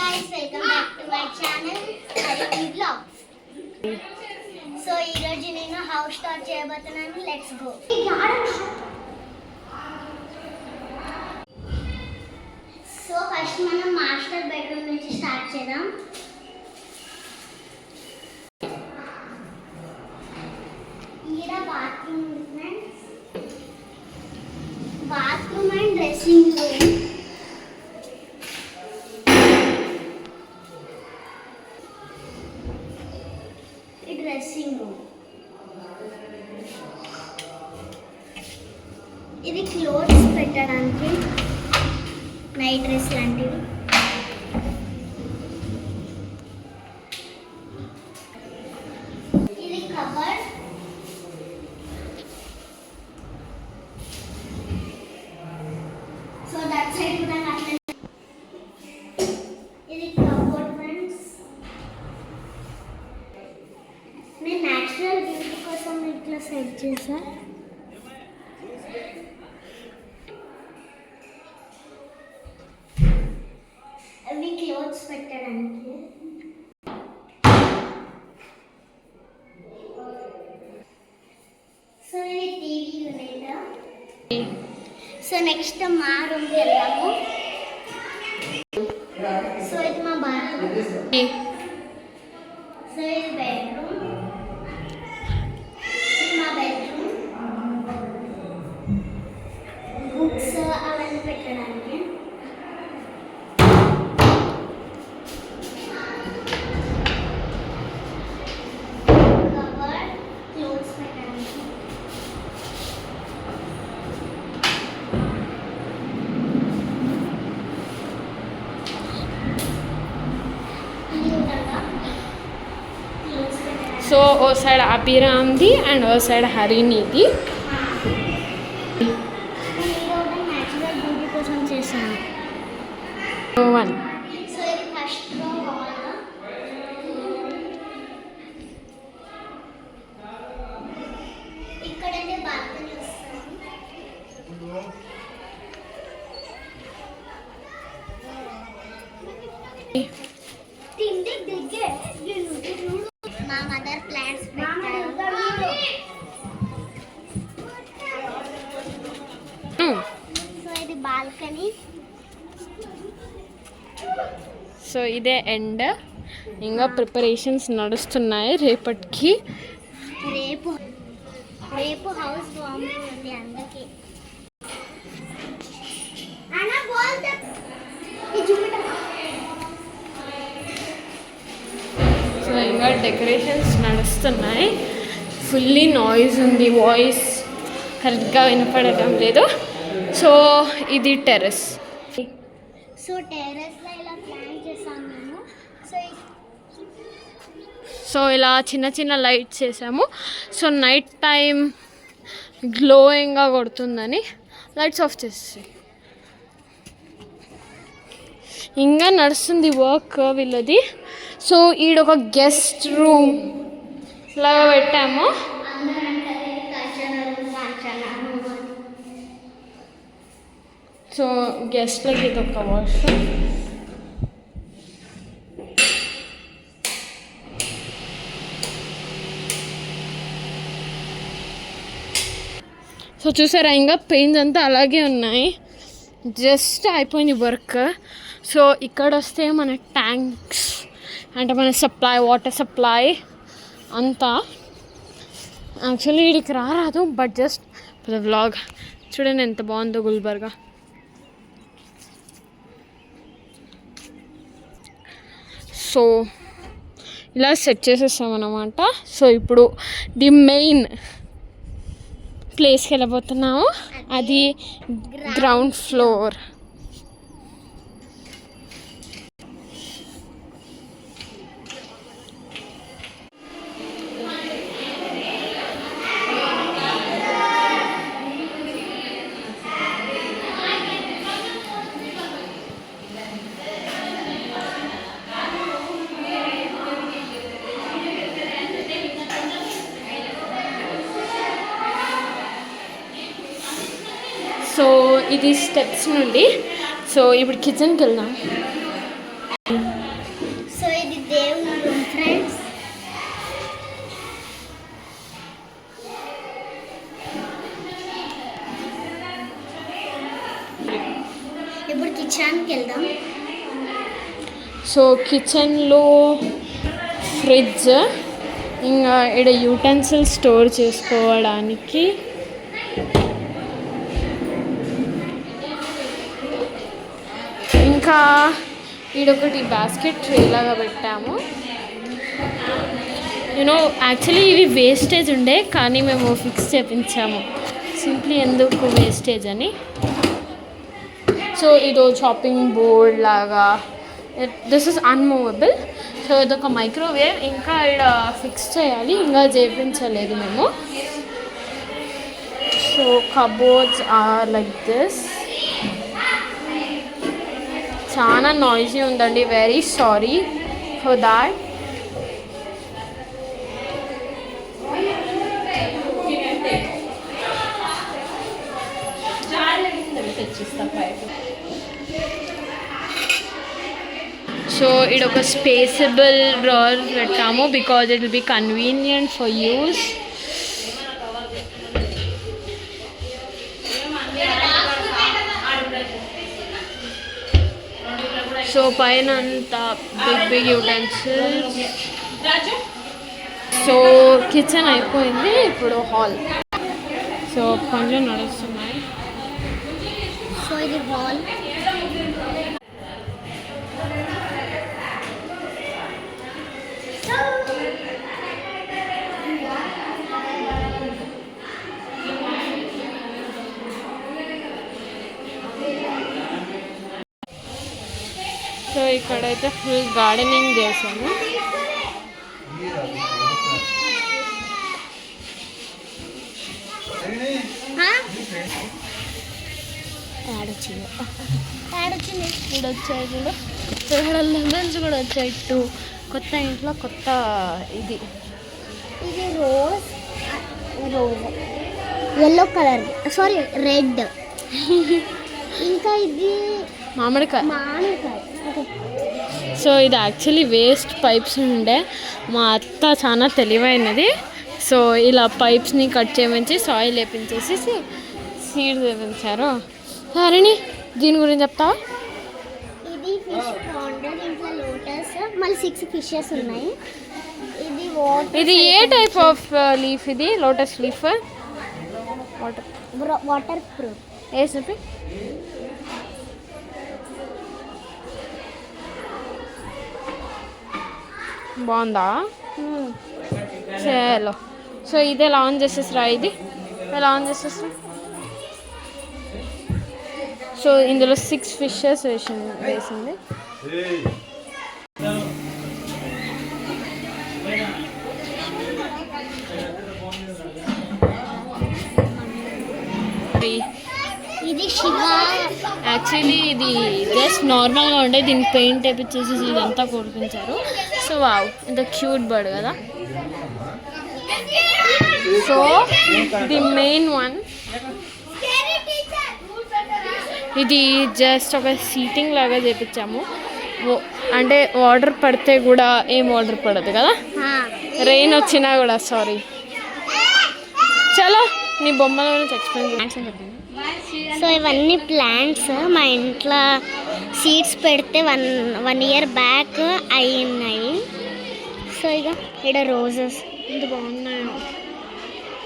guys, welcome back to my channel Hariki Vlog. So ee roju nenu house start cheyabothunanu. Let's go. So first manam master bedroom nunchi start chedam. Ira bathroom friends. Bathroom and dressing room. Dressing room. ఇది clothes పెట్టడానికి night dress లాంటివి. ఇది cupboard. So that side కూడా అట్లా. ఇది cupboard friends. నేను natural beauty కోసం ఇట్లా సెట్ చేసా. అవి క్లోత్స్ పెట్టడానికి. సో ఇది టీవీ యూనిట్. సో నెక్స్ట్ మా రూమ్కి వెళ్దాము. సో ఇది మా బాత్రూమ్. సో ఇది బెడ్రూమ్. బుక్స్ అవన్నీ పెట్టడానికి. కబర్డ్ క్లోత్స్ పెట్టడానికి. సో ఓ సైడ్ అభిరామ్ది అండ్ ఓ సైడ్ హరిణిది. వన్. సో ఇది ఫస్ట్ రో హాల్. ఇక్కడైతే బాల్కనీ వస్తుంది. మా మదర్ ప్లాంట్స్ పెట్టారు. సో ఇది బాల్కనీ. సో ఇదే ఎండ్. ఇంకా ప్రిపరేషన్స్ నడుస్తున్నాయి రేపటికి. రేపు రేపు హౌస్ వార్మింగ్ ఉంది అందుకే. సో ఇంకా డెకరేషన్స్ నడుస్తున్నాయి. ఫుల్లీ నాయిస్ ఉంది, వాయిస్ కరెక్ట్గా వినపడటం లేదు. సో ఇది టెర్రస్. సో టెర్రస్లో ఇలా ప్లాన్ చేసాము మేము. సో ఇలా చిన్న చిన్న లైట్స్ చేసాము. సో నైట్ టైం గ్లోయింగ్గా కొడుతుందని లైట్స్ ఆఫ్ చేసి ఇంకా నడుస్తుంది వర్క్ వీళ్ళది. సో ఈడొక గెస్ట్ రూమ్ లాగా పెట్టాము. సో గెస్ట్లకి ఇది ఒక వాష్రూమ్. సో చూసారా ఇంకా పెయింట్స్ అంతా అలాగే ఉన్నాయి. జస్ట్ అయిపోయింది వర్క్. సో ఇక్కడ వస్తే మన ట్యాంక్స్ అంటే మన సప్లై, వాటర్ సప్లై అంతా. యాక్చువల్లీ వీడికి రారాదు but just for the vlog. చూడండి ఎంత బాగుందో గుల్బర్గా. సో ఇలా సెట్ చేసేస్తామన్నమాట. సో ఇప్పుడు ది మెయిన్ ప్లేస్కి వెళ్ళిపోతున్నాము. అది గ్రౌండ్ ఫ్లోర్. సో ఇది స్టెప్స్ నుండి. సో ఇప్పుడు కిచెన్కి వెళ్దాం. సో ఇది దేవుని రూమ్ ఫ్రెండ్స్. ఇప్పుడు కిచెన్కి వెళ్దాం. సో కిచెన్లో ఫ్రిడ్జ్, ఇంకా ఇక్కడ యూటెన్సిల్స్ స్టోర్ చేసుకోవడానికి ఇంకా ఈడొకటి బాస్కెట్ ట్రే లాగా పెట్టాము. యూనో యాక్చువల్లీ ఇవి వేస్టేజ్ ఉండే, కానీ మేము ఫిక్స్ చేయించాము సింప్లీ ఎందుకు వేస్టేజ్ అని. సో ఇదో చాపింగ్ బోర్డ్ లాగా, దిస్ ఇస్ అన్మూవబుల్. సో ఇదొక మైక్రోవేవ్, ఇంకా ఇక్కడ ఫిక్స్ చేయాలి, ఇంకా చేయించలేదు మేము. So cupboards are like this. చాలా నాయిసీ ఉందండి, very sorry for that. So ఇదొక స్పేసబుల్ డ్రావర్ పెట్టాము because it will be convenient for use. So పైన అంతా బిగ్ యూటెన్సిల్స్. సో కిచెన్ అయిపోయింది, ఇప్పుడు హాల్. సో కొంచెం నడుస్తున్నాయి. సో ఇది హాల్. సో ఇక్కడైతే ఫుల్ గార్డెనింగ్ చేసాము. ఇప్పుడు వచ్చాయి చూడు, ఇక్కడ లెమన్స్ కూడా వచ్చాయి. కొత్త ఇంట్లో కొత్త ఇది rose yellow colour, sorry red. ఇంకా ఇది మామిడికాయ. సో ఇది యాక్చువల్లీ వేస్ట్ పైప్స్ ఉండే, మా అత్త చాలా తెలివైనది. సో ఇలా పైప్స్ని కట్ చేయమంచి సాయిల్ వేపించేసి సీడ్ వేపించారు. సరేని దీని గురించి చెప్తావా? ఇది ఫిష్ పాండ్, దీంట్లో లోటస్, మళ్ళీ 6 ఫిషెస్ ఉన్నాయి. ఇది వాటర్. ఇది ఏ టైప్ ఆఫ్ లీఫ్? ఇది లోటస్ లీఫ్. Waterproof. ఏ చెప్పి బాగుందా? చలో. సో ఇది ఎలా ఆన్ చేసేసరా? ఇది ఎలా ఆన్ చేసేసరా? సో ఇందులో 6 ఫిషెస్ వేసింది. ఇది శివ. యాక్చువల్లీ ఇది జస్ట్ నార్మల్గా ఉండే, దీనికి పెయింట్ వేపించేసి ఇదంతా కొడిపించారు. సో వావ్, ఇంత క్యూట్ బర్డ్ కదా. సో ది మెయిన్ వన్, ఇది జస్ట్ ఒక సీటింగ్ లాగా చేపించాము. అంటే వాటర్ పడితే కూడా ఏం వాటర్ పడదు కదా, రెయిన్ వచ్చినా కూడా. సారీ. చలో నీ బొమ్మల గురించి ఎక్స్ప్లెయిన్ చేయండి. సో ఇవన్నీ ప్లాంట్స్ మా ఇంట్లో సీడ్స్ పెడితే వన్ ఇయర్ బ్యాక్ అయినాయి. సో ఇక ఇక్కడ రోజెస్ ఇంత బాగున్నాయో.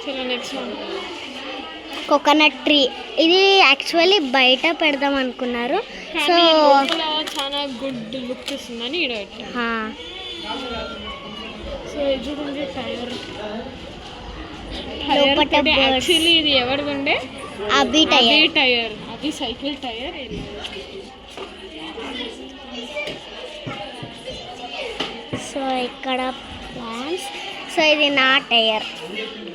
చలో నెక్స్ట్ వన్, కోకోనట్ ట్రీ. ఇది యాక్చువల్లీ బయట పెడదాం అనుకున్నారు. సో చాలా గుడ్ లుక్ ఇస్తుందని ఇక్కడ పెట్టాను. సో ఇది ఉంది టైర్. యాక్చువల్లీ ఇది ఎవరిది ఉండే? అభి టైర్. అది సైకిల్ టైర్. సో ఇక్కడ ప్లాంట్స్. సో ఇది నా టైర్,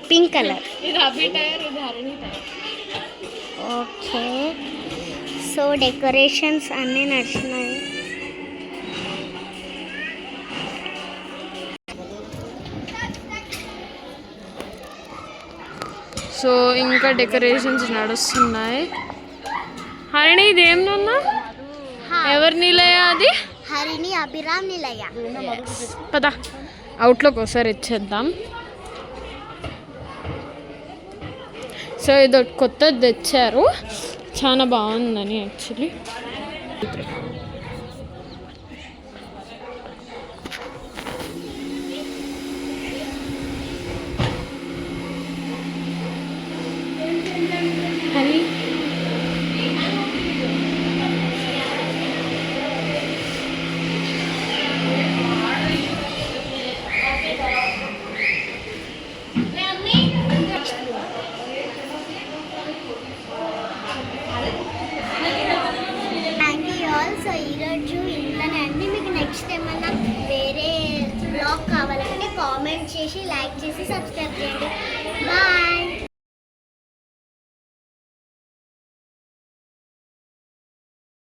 పింక్ కలర్. ఇది అభి టైర్, ఇది Harini tyre. Okay. So decorations అన్నీ నచ్చినాయి. సో ఇంకా డెకరేషన్స్ నడుస్తున్నాయి. హరిణి ఇదేమన్నా ఎవరి నీళ్ళయా? అది హరిణి అభిరామ్ నిలయ. పద అవుట్లోకి ఒకసారి ఇచ్చేద్దాం. సో ఇది కొత్తది తెచ్చారు, చాలా బాగుందని యాక్చువల్లీ. హరి సో ఈరోజు ఇంట్లోనే అండి. మీకు నెక్స్ట్ ఏమన్నా వేరే బ్లాగ్ కావాలంటే కామెంట్ చేసి, లైక్ చేసి, సబ్స్క్రైబ్ చేయండి. బాయ్.